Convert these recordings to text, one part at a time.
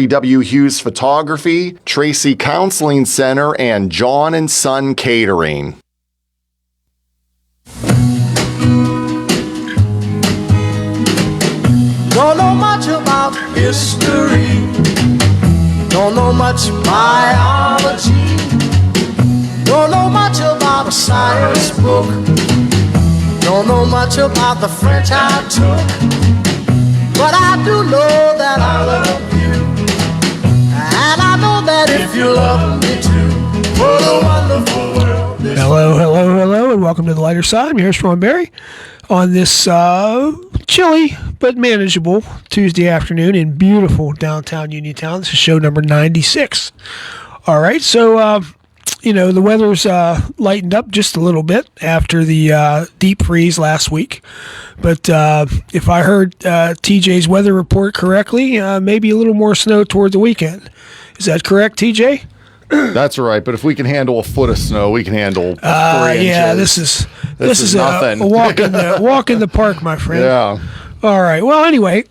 Mary W. Hughes Photography, Tracy Counseling Center, and John and Son Catering. Don't know much about history, don't know much biology, don't know much about a science book, don't know much about the French I took, but I do know that I love you, and I know that if you love me too, what a wonderful world this Hello, and welcome to the lighter side. I'm your host, Ron Berry, on this chilly but manageable Tuesday afternoon in beautiful downtown Uniontown. This is show number 96. All right, so, the weather's lightened up just a little bit after the deep freeze last week. But if I heard TJ's weather report correctly, maybe a little more snow toward the weekend. Is that correct, TJ? That's right, but if we can handle a foot of snow, we can handle 3 inches. Yeah, this is nothing. a walk in the park, my friend. Yeah. All right. Well, anyway,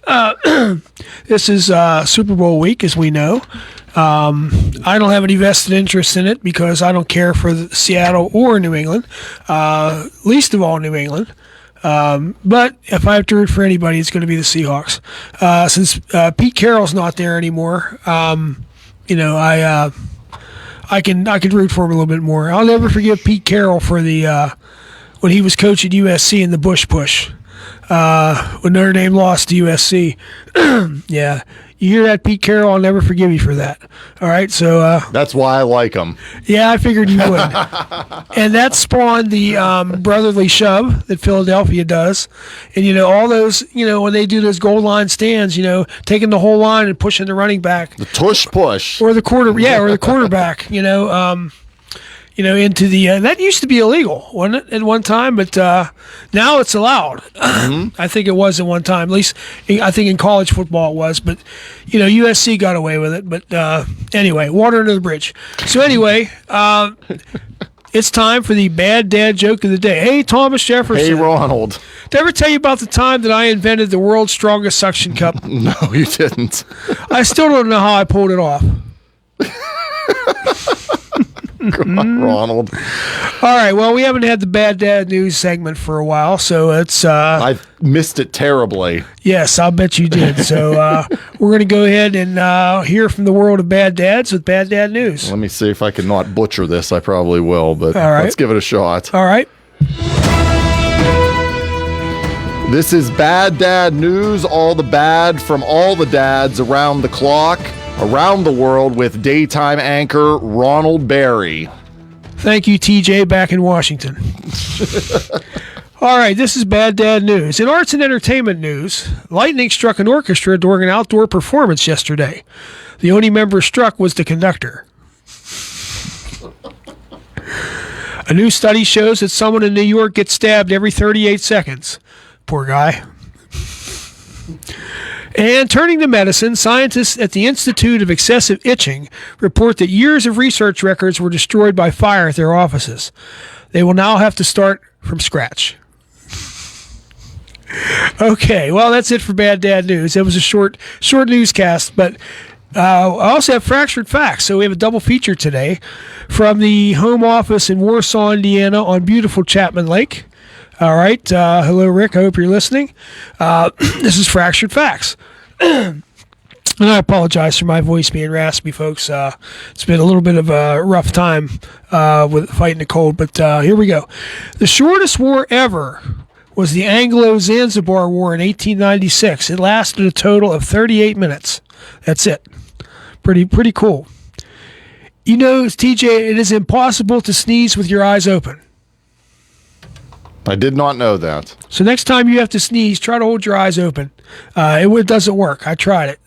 this is Super Bowl week, as we know. I don't have any vested interest in it because I don't care for Seattle or New England, least of all New England. But if I have to root for anybody, it's going to be the Seahawks. Since Pete Carroll's not there anymore, I can root for him a little bit more. I'll never forgive Pete Carroll for the when he was coach at USC in the Bush Push. When Notre Dame lost to USC. Yeah. You hear that, Pete Carroll? I'll never forgive you for that. All right, so... that's why I like him. Yeah, I figured you would. And that spawned the brotherly shove that Philadelphia does. And, all those, when they do those goal line stands, taking the whole line and pushing the running back. The tush push. Or the quarterback, into the that used to be illegal, wasn't it, at one time? But now it's allowed. I think it was at one time. At least I think in college football it was. But USC got away with it. But anyway, water under the bridge. So anyway, it's time for the bad dad joke of the day. Hey, Thomas Jefferson. Hey, Ronald. Did I ever tell you about the time that I invented the world's strongest suction cup? No, you didn't. I still don't know how I pulled it off. Ronald. All right, well, we haven't had the bad dad news segment for a while, so it's I've missed it terribly. Yes, I'll bet you did. So we're going to go ahead and hear from the world of bad dads with bad dad news. Let me see if I can not butcher this. I probably will, but all right. Let's give it a shot. All right. This is bad dad news, all the bad from all the dads around the clock, around the world, with daytime anchor Ronald Berry. Thank you, TJ, back in Washington. All right, this is bad dad news. In arts and entertainment news, lightning struck an orchestra during an outdoor performance yesterday. The only member struck was the conductor. A new study shows that someone in New York gets stabbed every 38 seconds. Poor guy. And turning to medicine, scientists at the Institute of Excessive Itching report that years of research records were destroyed by fire at their offices. They will now have to start from scratch. Okay, well, that's it for Bad Dad News. It was a short newscast, but I also have Fractured Facts. So we have a double feature today from the home office in Warsaw, Indiana on beautiful Chapman Lake. All right. Hello, Rick. I hope you're listening. This is Fractured Facts. And I apologize for my voice being raspy, folks. It's been a little bit of a rough time with fighting the cold, but here we go. The shortest war ever was the Anglo-Zanzibar War in 1896. It lasted a total of 38 minutes. That's it. Pretty cool. TJ, it is impossible to sneeze with your eyes open. I did not know that. So next time you have to sneeze, try to hold your eyes open. It doesn't work. I tried it.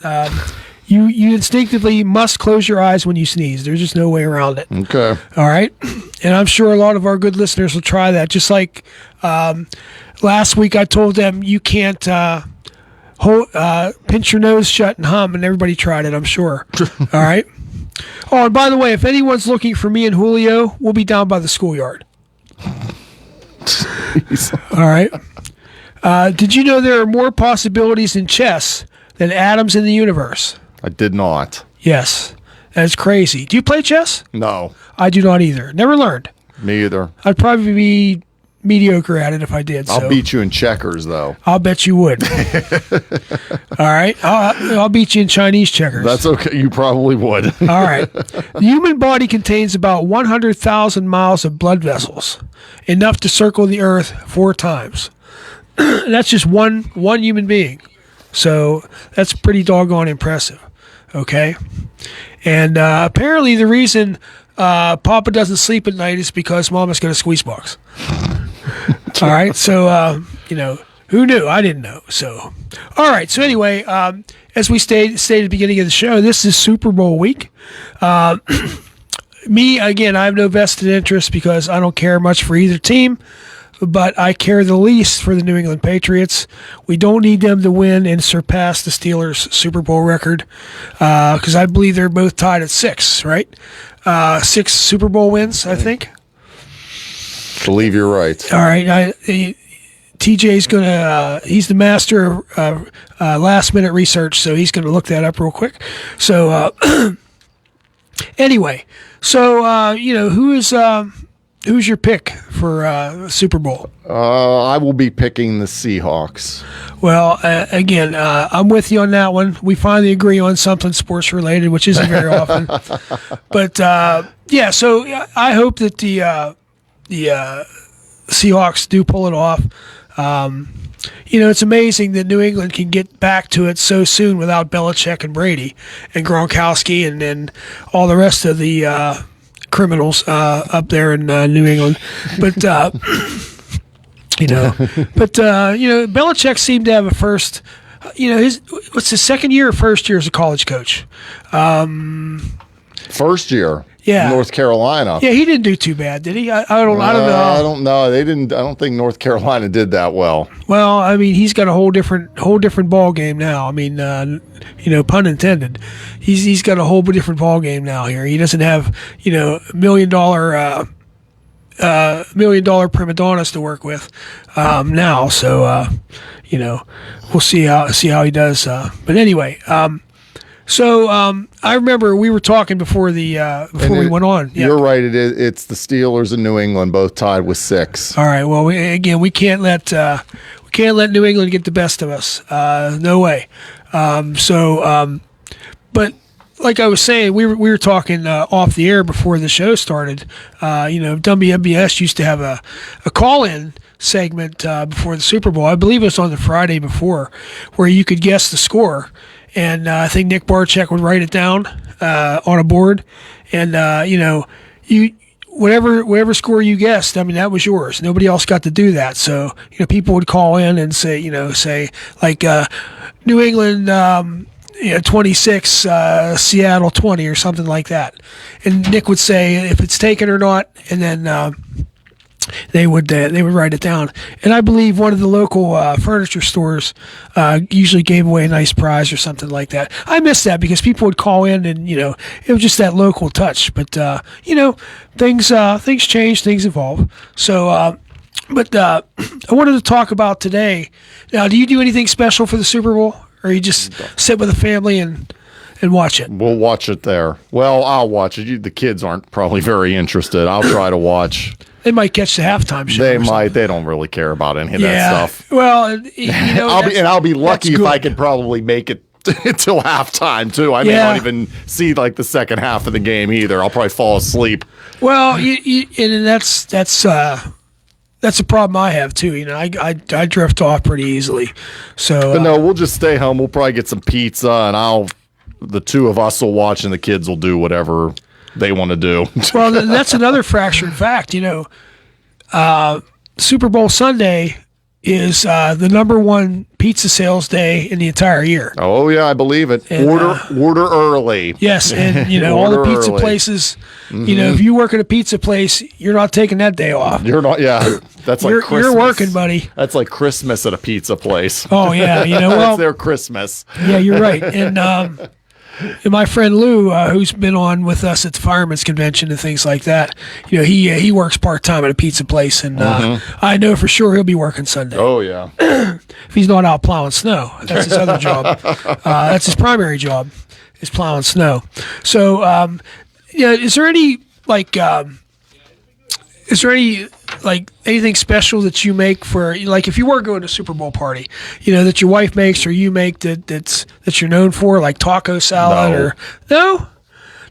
You instinctively must close your eyes when you sneeze. There's just no way around it. Okay. All right? And I'm sure a lot of our good listeners will try that. Just like last week I told them you can't pinch your nose shut and hum, and everybody tried it, I'm sure. All right? Oh, and by the way, if anyone's looking for me and Julio, we'll be down by the schoolyard. All right. Did you know there are more possibilities in chess than atoms in the universe? I did not. Yes. That's crazy. Do you play chess? No, I do not either. Never learned. me either. I'd probably be mediocre at it if I did. I'll so. beat you in checkers, though. I'll bet you would. All right. I'll beat you in Chinese checkers. That's okay. You probably would. All right. The human body contains about 100,000 miles of blood vessels, enough to circle the Earth 4 times. That's just one human being. So that's pretty doggone impressive. Okay. And apparently the reason Papa doesn't sleep at night is because Mama's got a squeeze box. All right. So, who knew? I didn't know. So, all right. So anyway, as we stated at the beginning of the show, this is Super Bowl week. Me, again, I have no vested interest because I don't care much for either team, but I care the least for the New England Patriots. We don't need them to win and surpass the Steelers' Super Bowl record because I believe they're both tied at 6, right? 6 Super Bowl wins, I think. Believe you're right. All right. TJ's going to, he's the master of last minute research, so he's going to look that up real quick. So, anyway, so, who's your pick for Super Bowl? I will be picking the Seahawks. Well, again, I'm with you on that one. We finally agree on something sports related, which isn't very often. But, yeah, so I hope that the Seahawks do pull it off. It's amazing that New England can get back to it so soon without Belichick and Brady and Gronkowski and all the rest of the criminals up there in New England. But, Belichick seemed to have a first, what's his second year or first year as a college coach? First year. Yeah. North Carolina. Yeah, he didn't do too bad, did he? I don't know. I don't know. They didn't. I don't think North Carolina did that well. Well, I mean, he's got a whole different ball game now. I mean, pun intended. He's got a whole different ball game now here. He doesn't have $1 million prima donnas to work with now. So we'll see how he does. But anyway. So I remember we were talking before we went on. Yeah. You're right. It's the Steelers and New England both tied with 6. All right. Well, we can't let New England get the best of us. No way. But like I was saying, we were talking off the air before the show started. WMBS used to have a call-in segment before the Super Bowl. I believe it was on the Friday before, where you could guess the score. And I think Nick Barczyk would write it down on a board, and you whatever score you guessed, I mean that was yours. Nobody else got to do that. So people would call in and say like New England 26, Seattle 20 or something like that, and Nick would say if it's taken or not, and then they would write it down. And I believe one of the local furniture stores usually gave away a nice prize or something like that. I miss that because people would call in and it was just that local touch. But things change, things evolve. So I wanted to talk about today. Now, do you do anything special for the Super Bowl, or you just sit with the family and watch it? We'll watch it there. Well, I'll watch it. The kids aren't probably very interested. I'll try to watch. They might catch the halftime show. They might. They don't really care about any of that stuff. Well, I'll be lucky if I could probably make it until halftime too. I may not even see like the second half of the game either. I'll probably fall asleep. Well, and that's a problem I have too. I drift off pretty easily. So, but no, we'll just stay home. We'll probably get some pizza, and the two of us will watch, and the kids will do whatever they want to do. Well, that's another fractured fact. Super Bowl Sunday is the number one pizza sales day in the entire year. Oh yeah, I believe it. And, order early. Yes, and all the pizza places. Mm-hmm. If you work at a pizza place, you're not taking that day off. You're not. Yeah, that's like Christmas. You're working, buddy. That's like Christmas at a pizza place. Oh yeah, that's their Christmas. Yeah, you're right, and my friend Lou, who's been on with us at the Fireman's Convention and things like that, he works part-time at a pizza place, and I know for sure he'll be working Sunday. Oh, yeah. If he's not out plowing snow. That's his other job. That's his primary job. is plowing snow. So, is there any anything special that you make for, like, if you were going to a Super Bowl party, that your wife makes or you make that you're known for, like taco salad No. or no?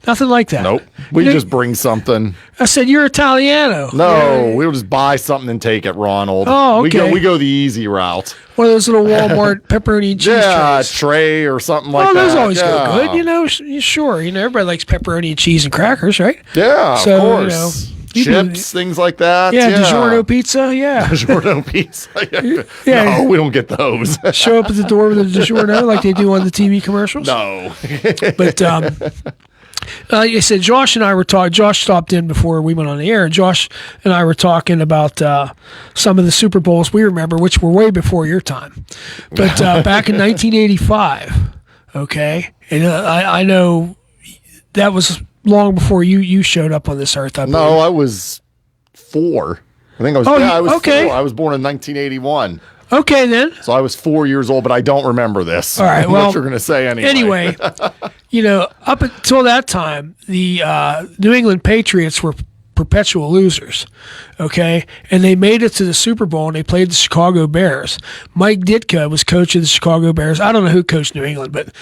Nothing like that. Nope. We just bring something. I said you're Italiano. No, we'll just buy something and take it, Ronald. Oh, okay. We go the easy route. One of those little Walmart pepperoni and cheese Yeah, trays. tray or something like Oh, that. those always yeah. go good. Sure. Everybody likes pepperoni and cheese and crackers, right? Yeah, So, of course. you Chips, things like that. Yeah, DiGiorno pizza. Yeah. DiGiorno pizza. Yeah. No, we don't get those. Show up at the door with a DiGiorno like they do on the TV commercials. No. But like I said, Josh and I were talking. Josh stopped in before we went on the air, and Josh and I were talking about some of the Super Bowls we remember, which were way before your time. But back in 1985, okay, and I know that was long before you showed up on this earth. I believe. No, I was 4. I think I was. Oh, I was okay. 4. I was born in 1981. Okay, then. So I was 4 years old, but I don't remember this. All right, well, what you're going to say anyway. Anyway, up until that time, the New England Patriots were perpetual losers, okay? And they made it to the Super Bowl, and they played the Chicago Bears. Mike Ditka was coach of the Chicago Bears. I don't know who coached New England, but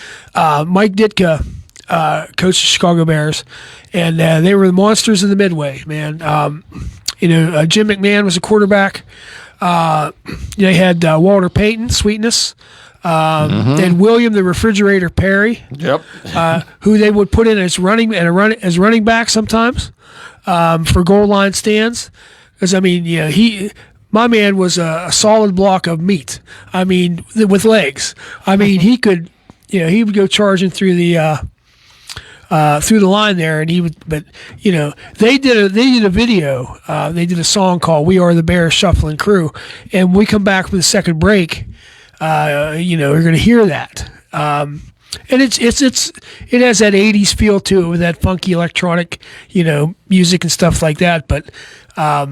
Mike Ditka coached the Chicago Bears, and they were the monsters of the Midway, man. Jim McMahon was a quarterback. They had Walter Payton, Sweetness, and William the Refrigerator Perry, Yep. who they would put in as running back sometimes for goal line stands. Because my man was a solid block of meat. I mean, with legs. I mean, he could, he would go charging through the line there, and he would. But they did a video. They did a song called "We Are the Bears Shuffling Crew," and when we come back from the second break, you're going to hear that. And it has that '80s feel to it with that funky electronic, music and stuff like that. But I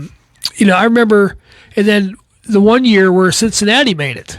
remember, and then the one year where Cincinnati made it.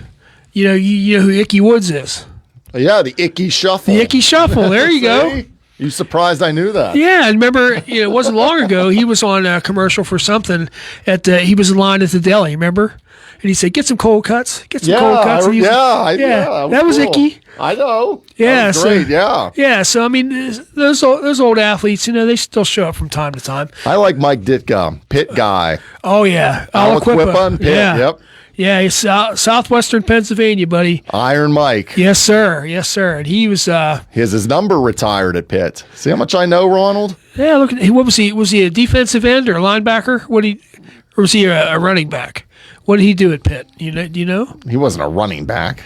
You know who Icky Woods is. Yeah, the Icky Shuffle. The Icky Shuffle. There you go. See? You surprised I knew that? Yeah, and remember, it wasn't long ago. He was on a commercial for something he was in line at the deli. Remember? And he said, "Get some cold cuts. Get some cold cuts." And he was, that was cool. Icky. I know. Yeah, that was great. Yeah. Yeah. So I mean, those old athletes, they still show up from time to time. I like Mike Ditka, Pitt guy. Oh yeah, Aliquippa, Pitt. Yeah. Yep. Yeah, he's southwestern Pennsylvania, buddy. Iron Mike. Yes, sir. Yes, sir. And he was. His number retired at Pitt. See how much I know, Ronald? Yeah. Look, what was he? Was he a defensive end or a linebacker? Or was he a running back? What did he do at Pitt? Do you know? He wasn't a running back.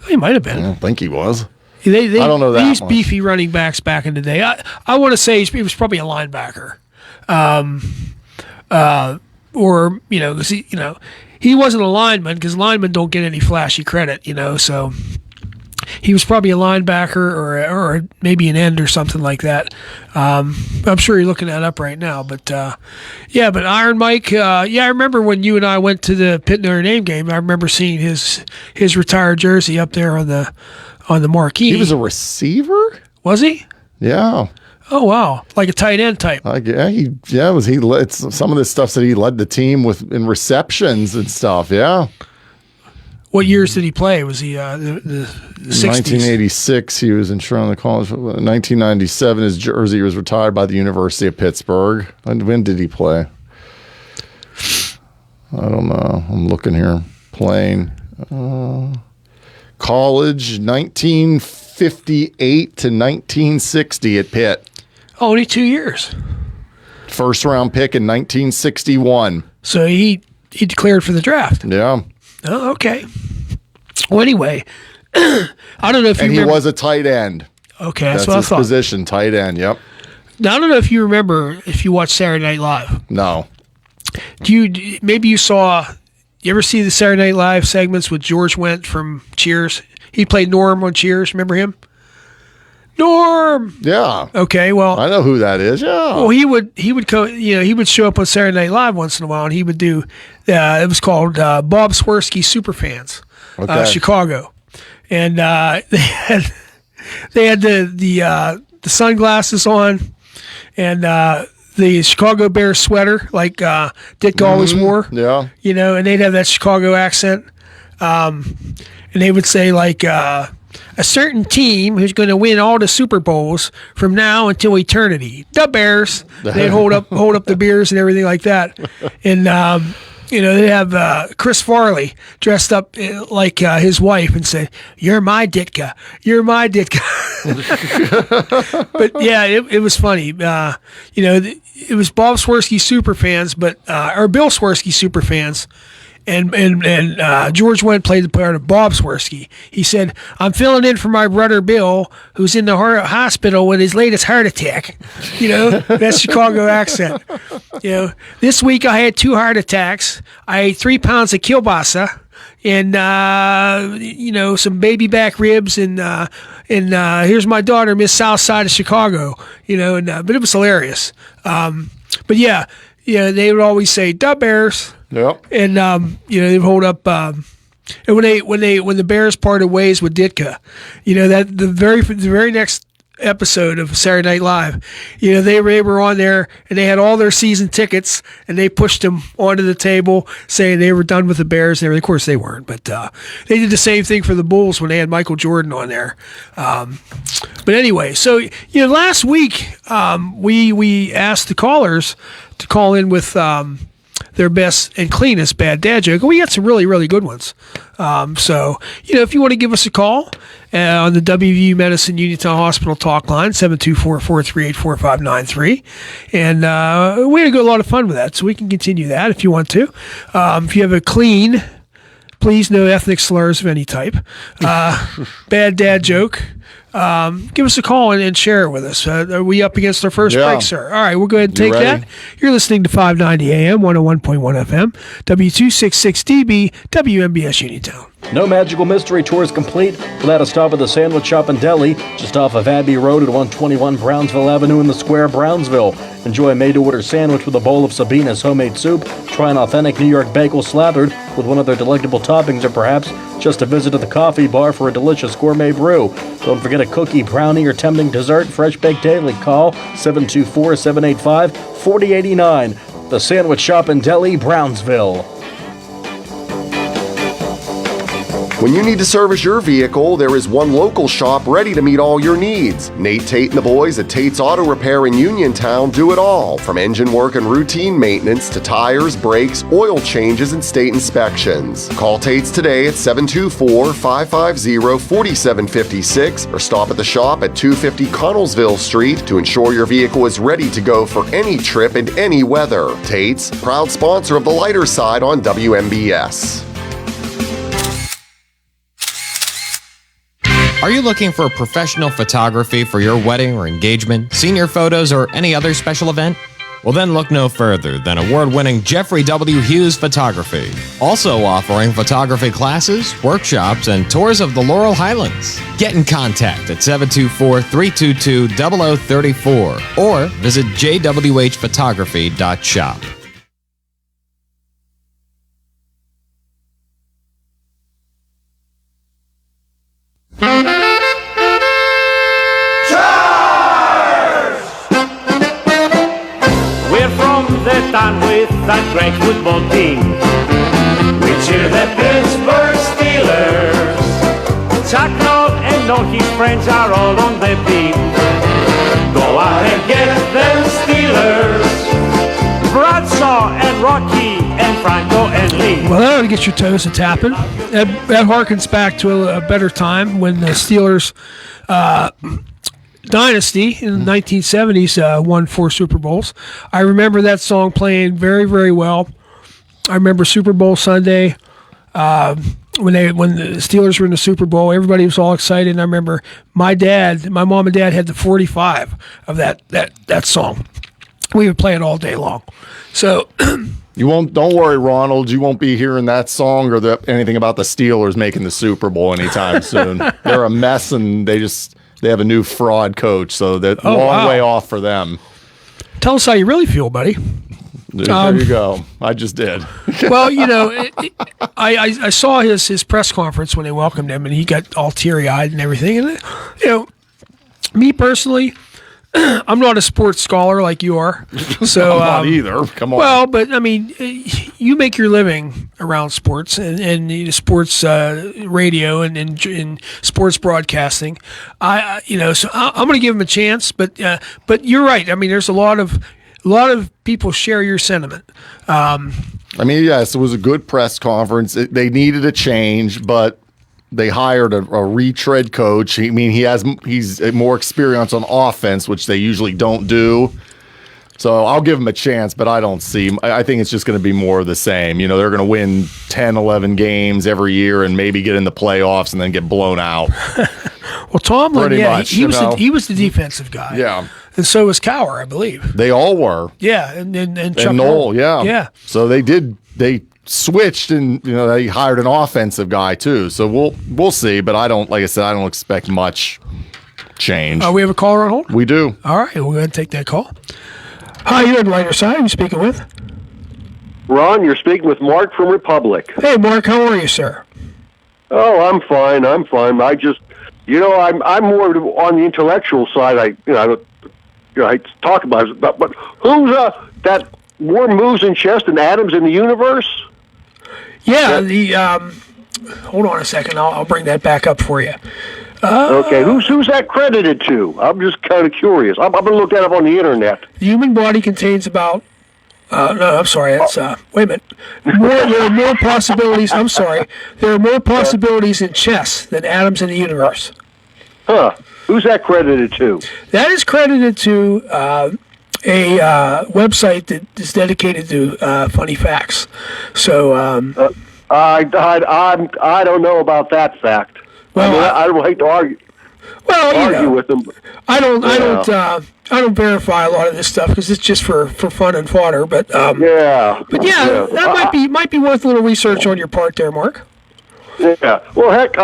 He might have I been. don't think he was. I don't know that They used much. beefy running backs back in the day. I want to say he was probably a linebacker, or 'cause he wasn't a lineman because linemen don't get any flashy credit, So he was probably a linebacker or maybe an end or something like that. I'm sure you're looking that up right now. But but Iron Mike, I remember when you and I went to the Pitt Notre Dame game. I remember seeing his retired jersey up there on the marquee. He was a receiver? Was he? Yeah. Oh wow, like a tight end type. It's some of the stuff that he led the team with in receptions and stuff. Yeah. What years did he play? Was he the 60s? 1986, he was in the college. 1997, his jersey was retired by the University of Pittsburgh. When did he play? I don't know. I'm looking here. Playing college, 1958 to 1960 at Pitt. Only 2 years. First round pick in 1961. So he declared for the draft. Yeah. Oh, okay. Well, anyway, I don't know if you And he remember. was a tight end. Okay, that's That's what I his thought. position, tight end. Yep. Now, I don't know if you remember if you watched Saturday Night Live. No. Maybe you saw? You ever see the Saturday Night Live segments with George Wendt from Cheers? He played Norm on Cheers. Remember him? Norm. Yeah. Okay, well, I know who that is. Yeah. well, he would he would show up on Saturday Night Live once in a while, and he would do. It was called Bob Swirsky Superfans, Okay. Chicago, and they had they had the sunglasses on and the Chicago Bears sweater like Ditka always wore. Yeah. And they'd have that Chicago accent. And they would say like a certain team who's going to win all the Super Bowls from now until eternity. The Bears. They'd hold up the beers and everything like that. And they have Chris Farley dressed up like his wife and say, "You're my Ditka. You're my Ditka." But yeah, it was funny. It was Bob Swirsky super fans, or Bill Swirsky super fans. And George Wendt played the part of Bob Swirsky. He said, "I'm filling in for my brother Bill, who's in the hospital with his latest heart attack." That Chicago accent. This week I had 2 heart attacks. I ate 3 pounds of kielbasa and some baby back ribs and here's my daughter, Miss South Side of Chicago. But it was hilarious. But yeah, they would always say "the Bears." Yep. And they hold up. And when the Bears parted ways with Ditka, that the very next episode of Saturday Night Live, they were on there and they had all their season tickets and they pushed them onto the table saying they were done with the Bears and everything. Of course they weren't, but they did the same thing for the Bulls when they had Michael Jordan on there. But anyway, so last week we asked the callers to call in with their best and cleanest bad dad joke. We got some really, really good ones. So, if you want to give us a call on the WVU Medicine Uniontown Hospital talk line, 724-438-4593. And we had a lot of fun with that, so we can continue that if you want to. If you have a clean, please no ethnic slurs of any type, bad dad joke, give us a call and share it with us. Are we up against our first break, sir? All right, we'll go ahead and take that. You're listening to 590 AM, 101.1 FM, W266DB, WMBS Uniontown. No Magical Mystery Tour is complete without a stop at the Sandwich Shop and Deli, just off of Abbey Road at 121 Brownsville Avenue in the Square, Brownsville. Enjoy a made-to-order sandwich with a bowl of Sabina's homemade soup, try an authentic New York bagel slathered with one of their delectable toppings, or perhaps just a visit to the coffee bar for a delicious gourmet brew. Don't forget a cookie, brownie, or tempting dessert, fresh baked daily. Call 724-785-4089. The Sandwich Shop and Deli, Brownsville. When you need to service your vehicle, there is one local shop ready to meet all your needs. Nate Tate and the boys at Tate's Auto Repair in Uniontown do it all, from engine work and routine maintenance to tires, brakes, oil changes, and state inspections. Call Tate's today at 724-550-4756 or stop at the shop at 250 Connellsville Street to ensure your vehicle is ready to go for any trip and any weather. Tate's, proud sponsor of the lighter side on WMBS. Are you looking for professional photography for your wedding or engagement, senior photos, or any other special event? Well, then look no further than award-winning Jeffrey W. Hughes Photography. Also offering photography classes, workshops, and tours of the Laurel Highlands. Get in contact at 724-322-0034 or visit jwhphotography.shop. With that great football team, we cheer the Pittsburgh Steelers. Chuck Noll and all his friends are all on the beat. Go out and get them Steelers. Bradshaw and Rocky and Franco and Lee. Well, that ought to get your toes a tapping. That harkens back to a better time when the Steelers dynasty in the 1970s won 4 Super Bowls. I remember that song playing very, very well. I remember Super Bowl Sunday when the Steelers were in the Super Bowl. Everybody was all excited. And I remember my mom and dad had the 45 of that song. We would play it all day long. So Don't worry, Ronald. You won't be hearing that song or anything about the Steelers making the Super Bowl anytime soon. They're a mess, and they have a new fraud coach, so they're long way off for them. Tell us how you really feel, buddy. There you go. I just did. Well, I saw his press conference when they welcomed him, and he got all teary-eyed and everything. And, me personally, I'm not a sports scholar like you are. So I'm not either. Come on. Well, but I mean, you make your living around sports and sports radio and sports broadcasting. So I'm going to give him a chance. But you're right. I mean, there's a lot of people share your sentiment. Yes, it was a good press conference. They needed a change, but they hired a retread coach. He's more experienced on offense, which they usually don't do. So I'll give him a chance, but I don't see. I think it's just going to be more of the same. They're going to win 10, 11 games every year and maybe get in the playoffs and then get blown out. Well, Tomlin, Pretty much, he was the defensive guy. Yeah. And so was Cowher, I believe. They all were. Yeah, and Chuck And Knoll, yeah. Yeah. So they switched and they hired an offensive guy too. So we'll see, but I don't expect much change. We have a caller on hold? We do. All right, we'll go ahead and take that call. Hi, you're on the lighter side. Who are you speaking with? Ron, you're speaking with Mark from Republic. Hey, Mark, how are you, sir? Oh, I'm fine. I just, I'm more on the intellectual side. I talk about it, but who's that more moves in chess than atoms in the universe? Yeah, hold on a second. I'll bring that back up for you. Okay, who's that credited to? I'm just kind of curious. I'm going to look that up on the internet. The human body contains about. No, I'm sorry. That's wait a minute. There are more possibilities. I'm sorry. There are more possibilities in chess than atoms in the universe. Huh? Who's that credited to? That is credited to a website that is dedicated to funny facts. So I don't know about that fact. Well, I don't like to argue with them. I don't verify a lot of this stuff because it's just for fun and fodder. But that might be worth a little research on your part there, Mark. Yeah. Well, heck,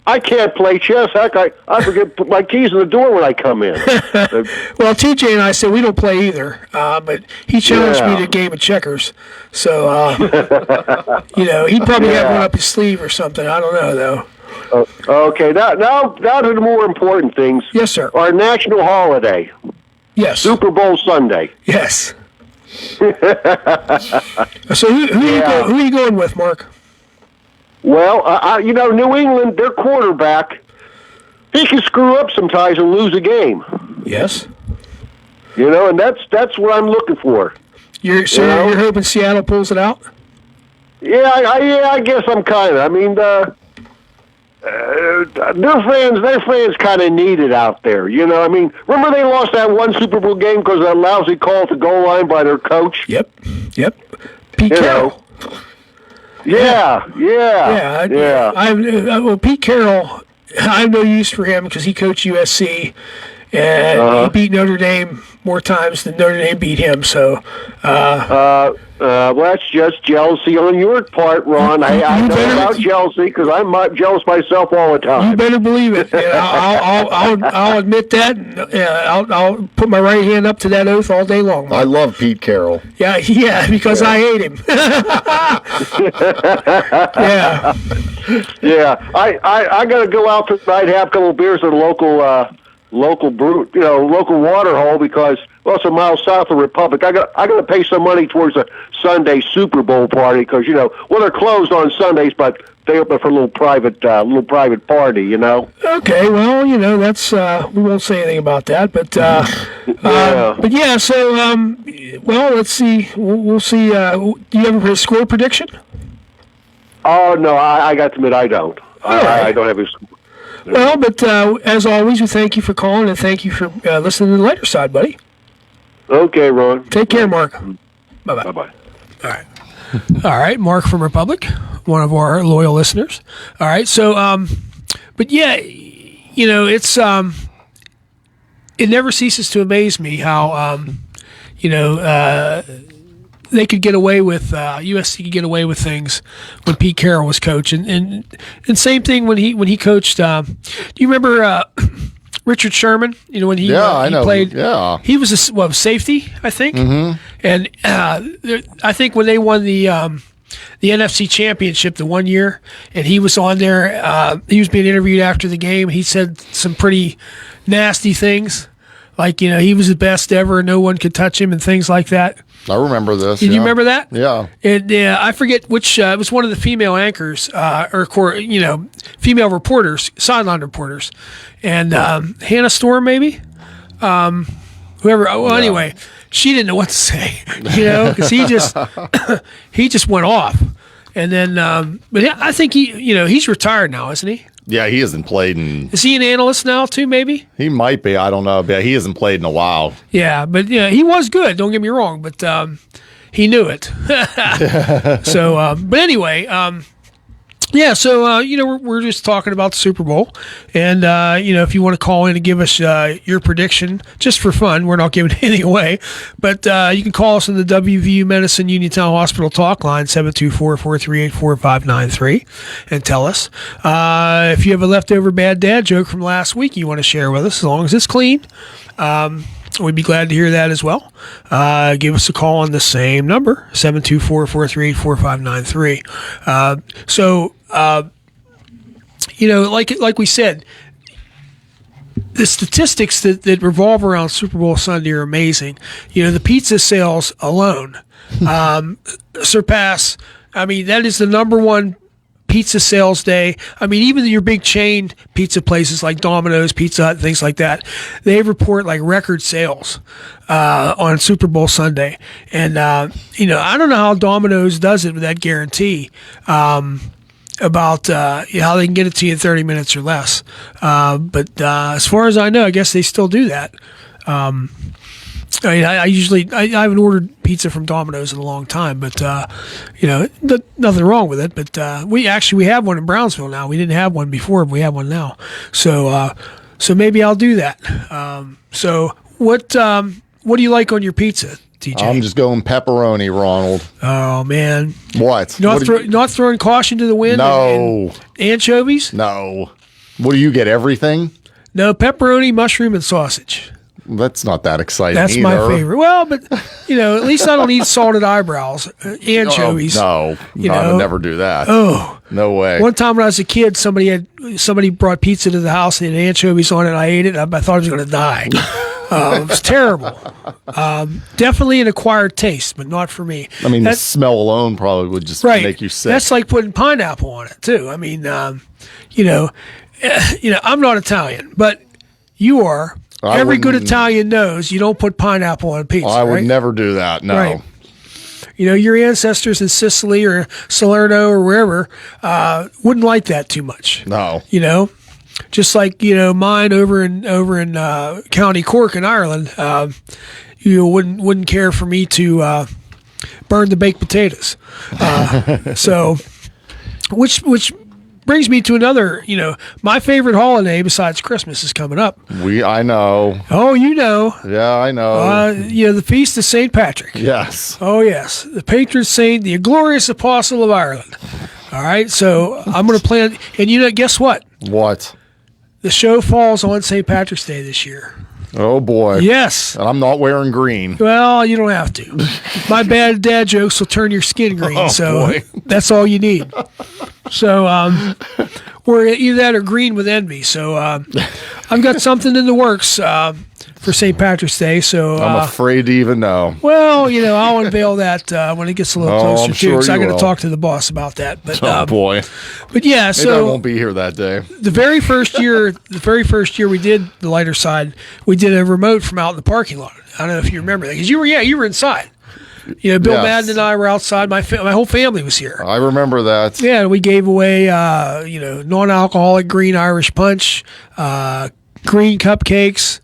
I can't play chess. Heck, I forget to put my keys in the door when I come in. Well, TJ and I said we don't play either, but he challenged me to a game of checkers. So, he'd probably have one up his sleeve or something. I don't know, though. Okay, now to the more important things. Yes, sir. Our national holiday. Yes. Super Bowl Sunday. Yes. So who are you going with, Mark? Well, New England, their quarterback, he can screw up sometimes and lose a game. Yes. And that's what I'm looking for. You're hoping Seattle pulls it out? Yeah, I guess I'm kind of. Their fans kind of need it out there. Remember they lost that one Super Bowl game because of that lousy call at the goal line by their coach? Yep. Pete Carroll. Yeah. Well, Pete Carroll, I have no use for him because he coached USC, and he beat Notre Dame more times than Notre Dame beat him. So, well, that's just jealousy on your part, Ron. I know about jealousy because I'm jealous myself all the time. You better believe it. I'll admit that. And, I'll put my right hand up to that oath all day long. Mark. I love Pete Carroll. Yeah, because I hate him. Yeah. Yeah, I got to go out tonight, have a couple of beers at a local brew, local water hole because it's a mile south of Republic. I got to pay some money towards a Sunday Super Bowl party because they're closed on Sundays, but they open for a little private party. Okay, well, that's we won't say anything about that, but but yeah. So well, let's see. We'll see. Do you have a score prediction? Oh no, I got to admit I don't. I don't have a. Well, but as always, we thank you for calling and thank you for listening to the lighter side, buddy. Okay, Ron. Take care, Mark. Bye-bye. Bye-bye. All right, Mark from Republic, one of our loyal listeners. All right, so, but yeah, it's, it never ceases to amaze me how, they could get away with USC could get away with things when Pete Carroll was coach, and same thing when he coached. Do you remember Richard Sherman. You know when he I he know. played. Yeah. He was a safety, I think. Mm-hmm. And I think when they won the NFC Championship the one year, and he was on there. He was being interviewed after the game. He said some pretty nasty things, like he was the best ever, no one could touch him, and things like that. I remember this. Did you remember that? Yeah. And I forget which. It was one of the female anchors, female reporters, sideline reporters, and Hannah Storm maybe. Whoever. Well, anyway, she didn't know what to say, because he just went off, and then. But I think he's retired now, isn't he? Yeah, he hasn't played in. Is he an analyst now too? Maybe He might be. I don't know, but he hasn't played in a while. Yeah, but he was good. Don't get me wrong, but he knew it. So, but anyway, yeah. So we're just talking about the Super Bowl, and if you want to call in and give us your prediction, just for fun, we're not giving anything away, but you can call us on the WVU Medicine Uniontown Hospital talk line 724-438-4593 and tell us if you have a leftover bad dad joke from last week you want to share with us, as long as it's clean. We'd be glad to hear that as well. Give us a call on the same number, 724-438-4593. Like we said, the statistics that revolve around Super Bowl Sunday are amazing. The pizza sales alone surpass. I mean, that is the number one pizza sales day. I mean, even your big chain pizza places like Domino's, Pizza Hut, things like that, they report like record sales on Super Bowl Sunday. And I don't know how Domino's does it with that guarantee about how they can get it to you in 30 minutes or less. But as far as I know, I guess they still do that. I mean, I haven't ordered pizza from Domino's in a long time, but nothing wrong with it. But we have one in Brownsville now. We didn't have one before, but we have one now. So maybe I'll do that. So what do you like on your pizza, TJ? I'm just going pepperoni, Ronald. Oh man, What? Not throwing caution to the wind? No. And anchovies? No. What do you get? Everything? No, pepperoni, mushroom, and sausage. That's not that exciting. That's either. my favorite. Well, but at least I don't eat salted eyebrows, anchovies. No, I would never do that. Oh, no way. One time when I was a kid, somebody brought pizza to the house and had anchovies on it. And I ate it. And I thought I was going to die. It was terrible. Definitely an acquired taste, but not for me. I mean, the smell alone probably would just make you sick. That's like putting pineapple on it too. I mean, I'm not Italian, but you are. Every good Italian knows you don't put pineapple on pizza. I would never do that. No. Right. Your ancestors in Sicily or Salerno or wherever wouldn't like that too much. No. Just like mine over in County Cork in Ireland, wouldn't care for me to burn the baked potatoes. So, which brings me to another, my favorite holiday besides Christmas is coming up. I know. Oh, Yeah, I know. The Feast of St. Patrick. Yes. Oh, yes. The patron saint, the glorious apostle of Ireland. All right, so I'm going to plan, and guess what? What? The show falls on St. Patrick's Day this year. Oh, boy. Yes. And I'm not wearing green. Well, you don't have to. My bad dad jokes will turn your skin green, boy. That's all you need. So we're either that or green with envy. So I've got something in the works for St. Patrick's Day. So I'm afraid to even know. Well, I'll unveil that when it gets a little closer I'm to. sure Because I got to will. talk to the boss about that. But Boy. But yeah, Maybe so I won't be here that day. the very first year we did the lighter side, we did a remote from out in the parking lot. I don't know if you remember that because you were inside. Bill Yes. Madden and I were outside. My whole family was here. I remember that. Yeah, and we gave away non-alcoholic green Irish punch, green cupcakes.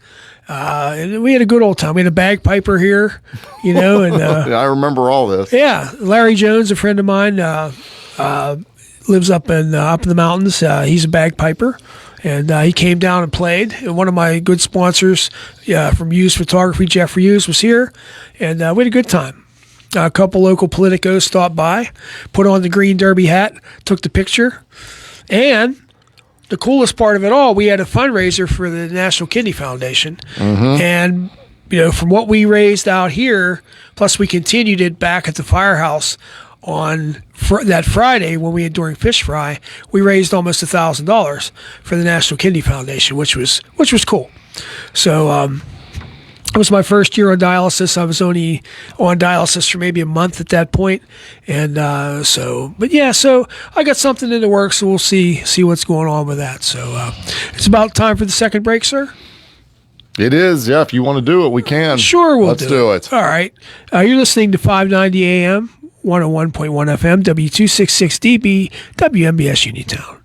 And we had a good old time. We had a bagpiper here, and I remember all this. yeah, Larry Jones, a friend of mine, lives up in the mountains. He's a bagpiper, and he came down and played. And one of my good sponsors from Hughes Photography, Jeffrey Hughes, was here, and we had a good time. A couple local politicos stopped by, put on the green derby hat, took the picture, and the coolest part of it all, we had a fundraiser for the National Kidney Foundation, and from what we raised out here, plus we continued it back at the firehouse on that Friday when we had during Fish Fry, we raised almost $1,000 for the National Kidney Foundation, which was cool. So it was my first year on dialysis. I was only on dialysis for maybe a month at that point, and so I got something in the works. So we'll see what's going on with that. So it's about time for the second break, sir. It is, yeah. If you want to do it, we can. Sure, Let's do it. All right. You're listening to 590 AM, 101.1 FM, W266DB, WMBS Uniontown.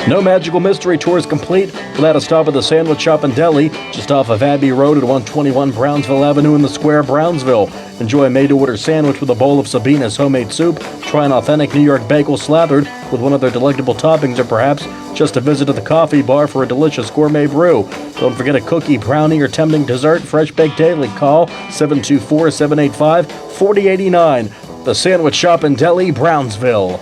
No Magical Mystery Tour is complete without a stop at the Sandwich Shop and Deli, just off of Abbey Road at 121 Brownsville Avenue in the Square, Brownsville. Enjoy a made-to-order sandwich with a bowl of Sabina's homemade soup. Try an authentic New York bagel slathered with one of their delectable toppings, or perhaps just a visit to the coffee bar for a delicious gourmet brew. Don't forget a cookie, brownie, or tempting dessert. Fresh Baked Daily. Call 724-785-4089. The Sandwich Shop and Deli, Brownsville.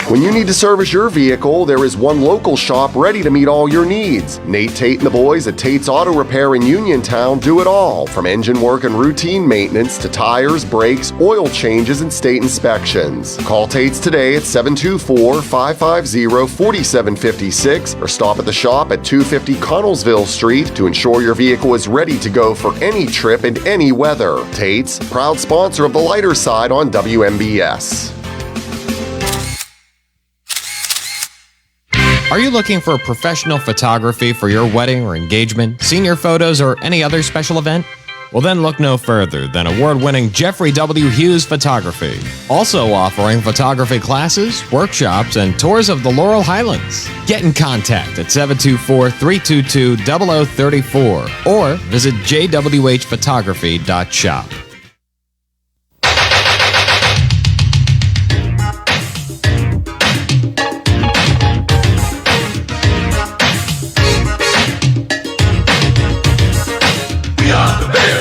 When you need to service your vehicle, there is one local shop ready to meet all your needs. Nate Tate and the boys at Tate's Auto Repair in Uniontown do it all, from engine work and routine maintenance to tires, brakes, oil changes, and state inspections. Call Tate's today at 724-550-4756 or stop at the shop at 250 Connellsville Street to ensure your vehicle is ready to go for any trip and any weather. Tate's, proud sponsor of The Lighter Side on WMBS. Are you looking for professional photography for your wedding or engagement, senior photos, or any other special event? Well, then look no further than award-winning Jeffrey W. Hughes Photography. Also offering photography classes, workshops, and tours of the Laurel Highlands. Get in contact at 724-322-0034 or visit jwhphotography.shop.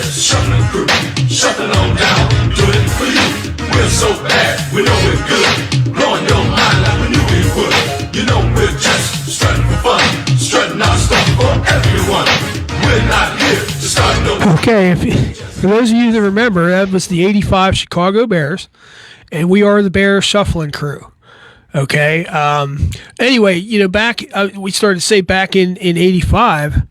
Shuffling crew, shuffling on down, doing it for you. We're so bad, we know we're good. Blowing your mind like we knew we would. You know we're just strutting for fun, strutting our stuff for everyone. We're not here to start no. Okay, for those of you that remember, that was the '85 Chicago Bears, and we are the Bears Shuffling Crew. Okay. Anyway, back we started to say back in '85.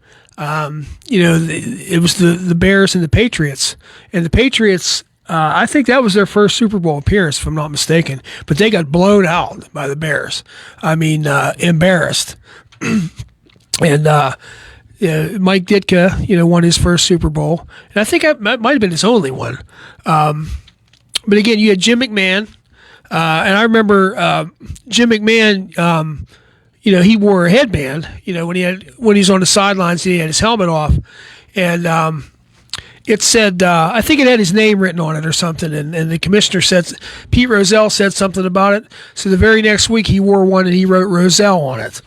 It was the Bears and the Patriots. And the Patriots, I think that was their first Super Bowl appearance, if I'm not mistaken. But they got blown out by the Bears. I mean, embarrassed. And Mike Ditka, won his first Super Bowl. And I think that might have been his only one. But again, you had Jim McMahon. And I remember Jim McMahon, he wore a headband, when he's on the sidelines, he had his helmet off, and it said, I think it had his name written on it or something, and the commissioner said, Pete Rozelle said something about it, so the very next week he wore one and he wrote Rozelle on it.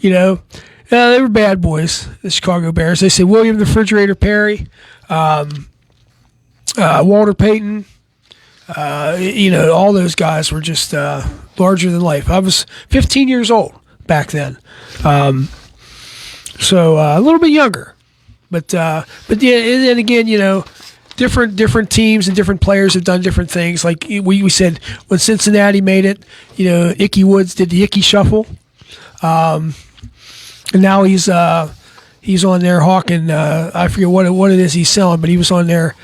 They were bad boys, the Chicago Bears. They said William the Refrigerator Perry, Walter Payton, all those guys were just larger than life. I was 15 years old back then, so a little bit younger. But yeah, and then again, different teams and different players have done different things. Like we said, when Cincinnati made it, Ickey Woods did the Ickey Shuffle, and now he's on there hawking. I forget what it is he's selling, but he was on there.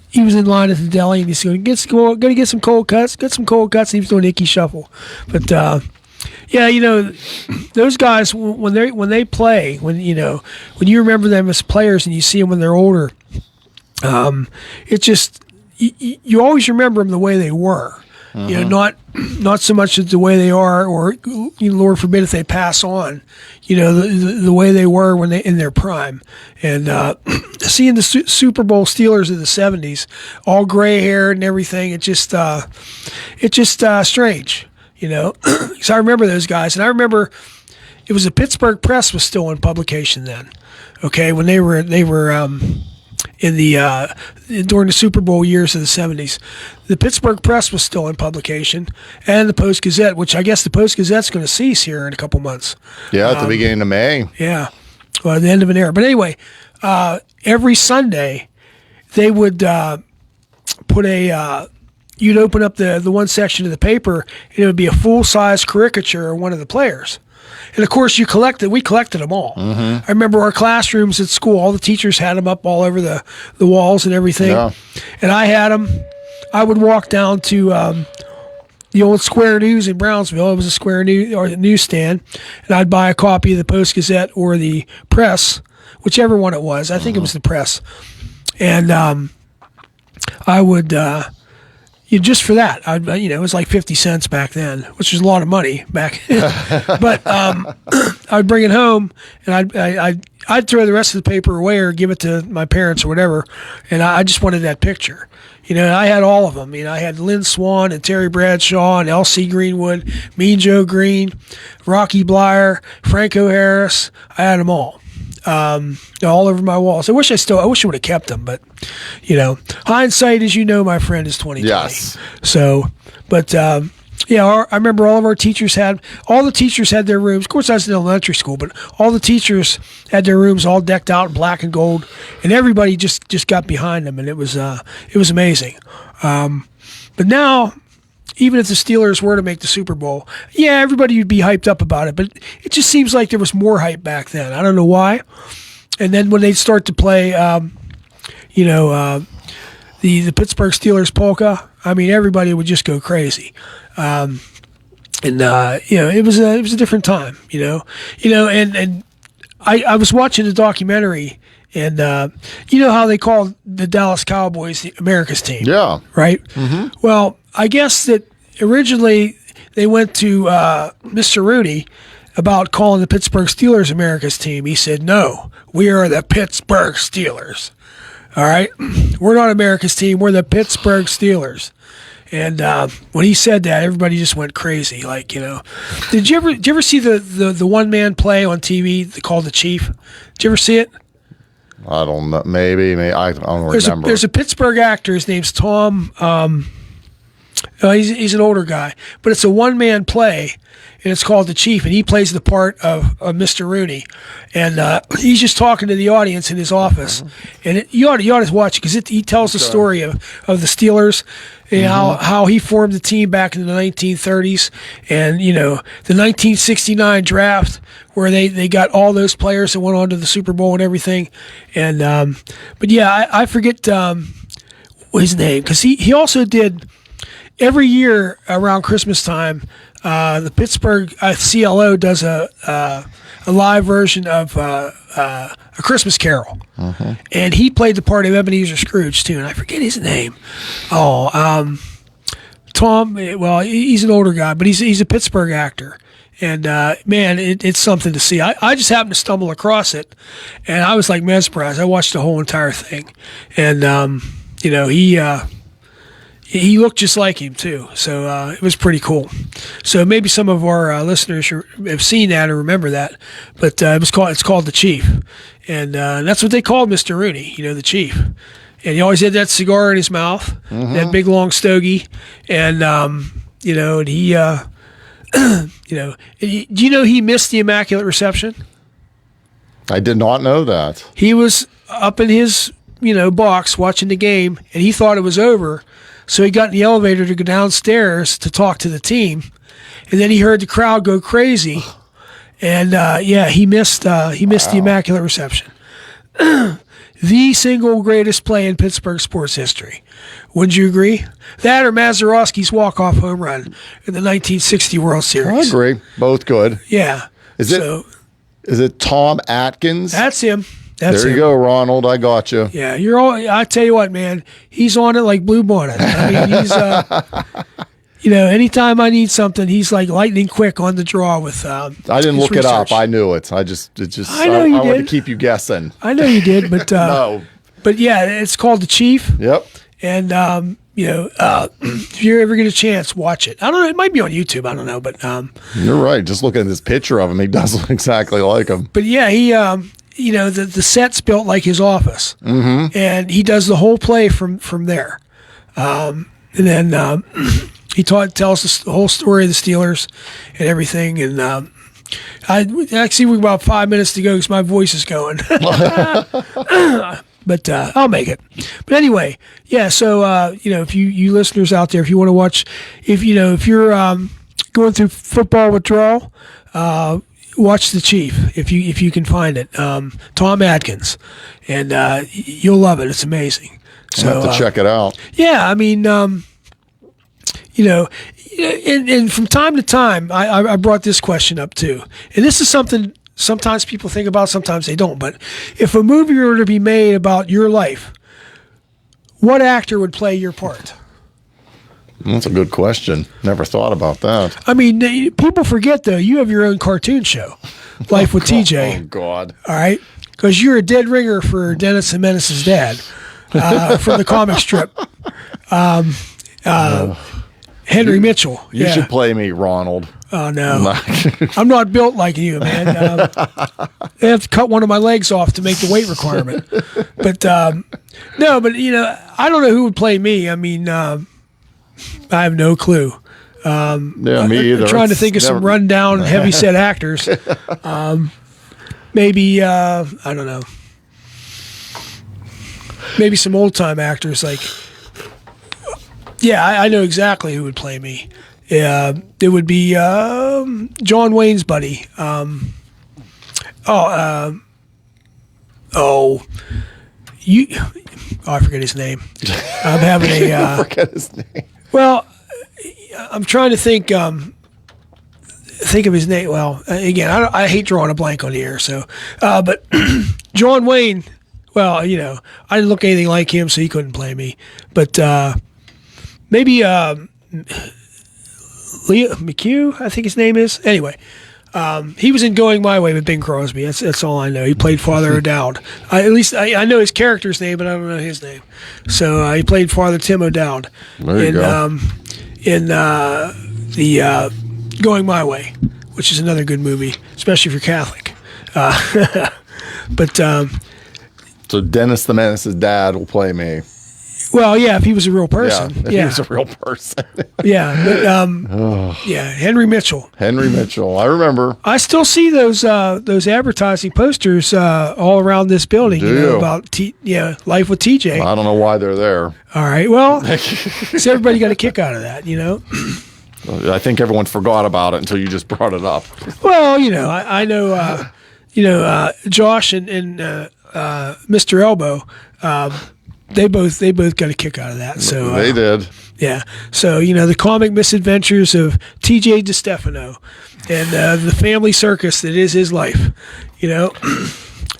He was in line at the deli, and he's going to get some cold cuts. Get some cold cuts. And he was doing Ickey Shuffle, but those guys when they play, when you remember them as players and you see them when they're older, it just you always remember them the way they were. Not so much the way they are, or Lord forbid if they pass on, the way they were when they in their prime. And seeing the Super Bowl Steelers of the '70s, all gray haired and everything, it's just strange, Because I remember those guys, and I remember it was the Pittsburgh Press was still in publication then. Okay, when they were in the during the Super Bowl years of the 70s. The Pittsburgh Press was still in publication, and the Post Gazette, which I guess the Post Gazette's going to cease here in a couple months. Yeah, at the beginning of May. Yeah, well, the end of an era. But anyway, every Sunday they would put a. You'd open up the one section of the paper, and it would be a full-size caricature of one of the players. And of course, we collected them all. I remember our classrooms at school, all the teachers had them up all over the walls and everything. Yeah. And I had them. I would walk down to the old Square News in Brownsville. It was a Square News or newsstand. And I'd buy a copy of the Post Gazette or the Press, whichever one it was. I think it was the Press. And I would... just for that, it was like 50 cents back then, which was a lot of money back. But I'd bring it home, and I'd throw the rest of the paper away or give it to my parents or whatever. And I just wanted that picture. And I had all of them. I had Lynn Swan and Terry Bradshaw and L.C. Greenwood, Mean Joe Green, Rocky Blyer, Franco Harris. I had them all. All over my walls. I wish I would have kept them, but hindsight, as you know, my friend, is 20/20. Yes. So, but I remember all the teachers had their rooms. Of course, I was in elementary school, but all the teachers had their rooms all decked out in black and gold, and everybody just got behind them, and it was amazing. But now, even if the Steelers were to make the Super Bowl, everybody would be hyped up about it. But it just seems like there was more hype back then. I don't know why. And then when they start to play, the Pittsburgh Steelers polka, everybody would just go crazy. It was a different time. And I was watching the documentary. And how they called the Dallas Cowboys America's team? Yeah. Right? Mm-hmm. Well, I guess that originally they went to Mr. Rooney about calling the Pittsburgh Steelers America's team. He said, no, we are the Pittsburgh Steelers. All right? We're not America's team. We're the Pittsburgh Steelers. And when he said that, everybody just went crazy. Did you ever see the one-man play on TV called The Chief? Did you ever see it? I don't know. Maybe I don't remember. There's a Pittsburgh actor. His name's Tom. He's an older guy, but it's a one-man play, and it's called The Chief, and he plays the part of Mr. Rooney, and he's just talking to the audience in his office, and you ought to watch it because he tells the story of the Steelers and how he formed the team back in the 1930s, and the 1969 draft where they got all those players that went on to the Super Bowl and everything, and I forget his name because he also did. Every year around Christmas time, the Pittsburgh CLO does a live version of A Christmas Carol, and he played the part of Ebenezer Scrooge too. And I forget his name. Tom. Well, he's an older guy, but he's a Pittsburgh actor. And man, it's something to see. I just happened to stumble across it, and I was like mesmerized. I watched the whole entire thing, and he looked just like him too, so it was pretty cool. So maybe some of our listeners have seen that or remember that, but it's called The Chief, and that's what they called Mr. Rooney, the Chief. And he always had that cigar in his mouth, that big long stogie, and and he, do you know he missed the Immaculate Reception? I did not know that. He was up in his box watching the game, and he thought it was over. So he got in the elevator to go downstairs to talk to the team, and then he heard the crowd go crazy, and he missed the Immaculate Reception, the single greatest play in Pittsburgh sports history. Wouldn't you agree? That or Mazeroski's walk-off home run in the 1960 World Series. I agree. Both good. Yeah. Is it Tom Atkins? That's him. There you go, Ronald. I got you. Yeah, I tell you what, man, he's on it like Blue Bonnet. I mean, he's, anytime I need something, he's like lightning quick on the draw with. I didn't look it up. I knew it. I wanted to keep you guessing. I know you did, but no. But yeah, it's called The Chief. Yep. And if you ever get a chance, watch it. I don't know. It might be on YouTube. I don't know, but you're right. Just looking at this picture of him, he does look exactly like him. But yeah, the set's built like his office, and he does the whole play from there. And then he tells the whole story of the Steelers and everything. And I actually we're about 5 minutes to go because my voice is going. But I'll make it. But anyway, yeah. So if you listeners out there, if you want to watch, if you're going through football withdrawal, watch The Chief if you can find it. Tom Atkins, and you'll love it. It's amazing. So I have to check it out. Yeah, I mean, and from time to time, I brought this question up too, and this is something sometimes people think about, sometimes they don't. But if a movie were to be made about your life, what actor would play your part? That's a good question. Never thought about that. I mean, people forget, though, you have your own cartoon show, Life with TJ. Oh, God. All right? Because you're a dead ringer for Dennis the Menace's dad from the comic strip. Henry Mitchell. You should play me, Ronald. Oh, no. I'm not built like you, man. They have to cut one of my legs off to make the weight requirement. But, no, but, I don't know who would play me. I mean, I have no clue. Yeah, me either. I'm trying to think of some rundown, heavy-set actors. Maybe, I don't know. Maybe some old-time actors like... Yeah, I know exactly who would play me. It would be John Wayne's buddy. I forget his name. I'm having a... I forget his name. Well, I'm trying to think of his name. Well, again, I hate drawing a blank on the air. So, but John Wayne. Well, I didn't look anything like him, so he couldn't play me. But maybe Leo McHugh, I think his name is. Anyway, he was in Going My Way with Bing Crosby. That's all I know. He played Father O'Dowd. At least I know his character's name, but I don't know his name. So he played Father Tim O'Dowd. There you go. In the Going My Way, which is another good movie, especially if you're Catholic. But so Dennis the Menace's dad will play me. Well, yeah, if he was a real person. Yeah, if he was a real person. Yeah, but, yeah, Henry Mitchell. Henry Mitchell, I remember. I still see those advertising posters all around this building. Do you? About Life with TJ. I don't know why they're there. All right, well, so everybody got a kick out of that, I think everyone forgot about it until you just brought it up. Well, I know, Josh and Mr. Elbow. They both got a kick out of that. So they did. Yeah. So the comic misadventures of T.J. DiStefano and the family circus that is his life.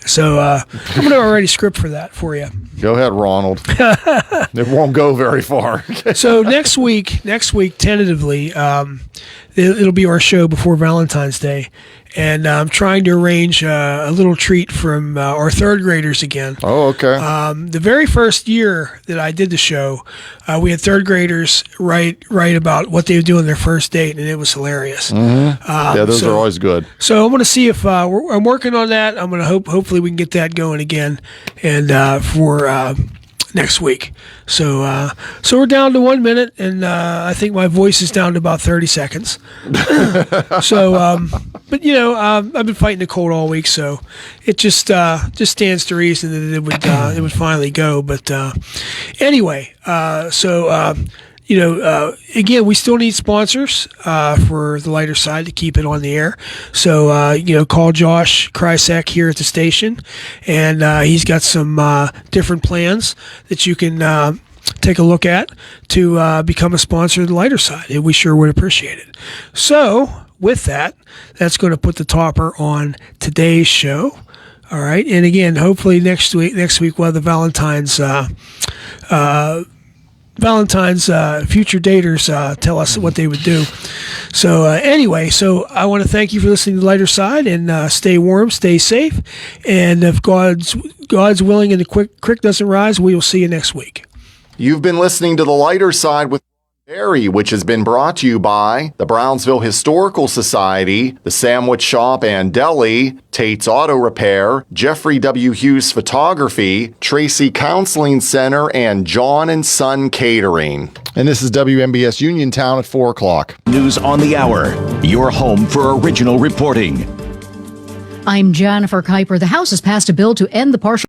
So I'm going to already script for that for you. Go ahead, Ronald. It won't go very far. So next week, tentatively, it'll be our show before Valentine's Day. And I'm trying to arrange a little treat from our third graders again. Oh, okay. The very first year that I did the show, we had third graders write about what they would do on their first date, and it was hilarious. Mm-hmm. Yeah, those are always good. So I'm going to see if I'm working on that. I'm going to hopefully we can get that going again, and for next week. So we're down to 1 minute, and I think my voice is down to about 30 seconds. So, but I've been fighting the cold all week, so it just stands to reason that it would finally go. But anyway, again, we still need sponsors for the lighter side to keep it on the air. So, call Josh Krysek here at the station, and he's got some different plans that you can take a look at to become a sponsor of the lighter side. And we sure would appreciate it. So, with that, that's going to put the topper on today's show. All right, and again, hopefully next week we'll have the Valentine's future daters tell us what they would do. So anyway, so I want to thank you for listening to The Lighter Side, and stay warm, stay safe, and if God's willing and the creek doesn't rise, we will see you next week. You've been listening to The Lighter Side with Which has been brought to you by the Brownsville Historical Society, the Sandwich Shop and Deli, Tate's Auto Repair, Jeffrey W. Hughes Photography, Tracy Counseling Center, and John and Son Catering. And this is WMBS Uniontown at 4 o'clock. News on the hour, your home for original reporting. I'm Jennifer Kuiper. The House has passed a bill to end the partial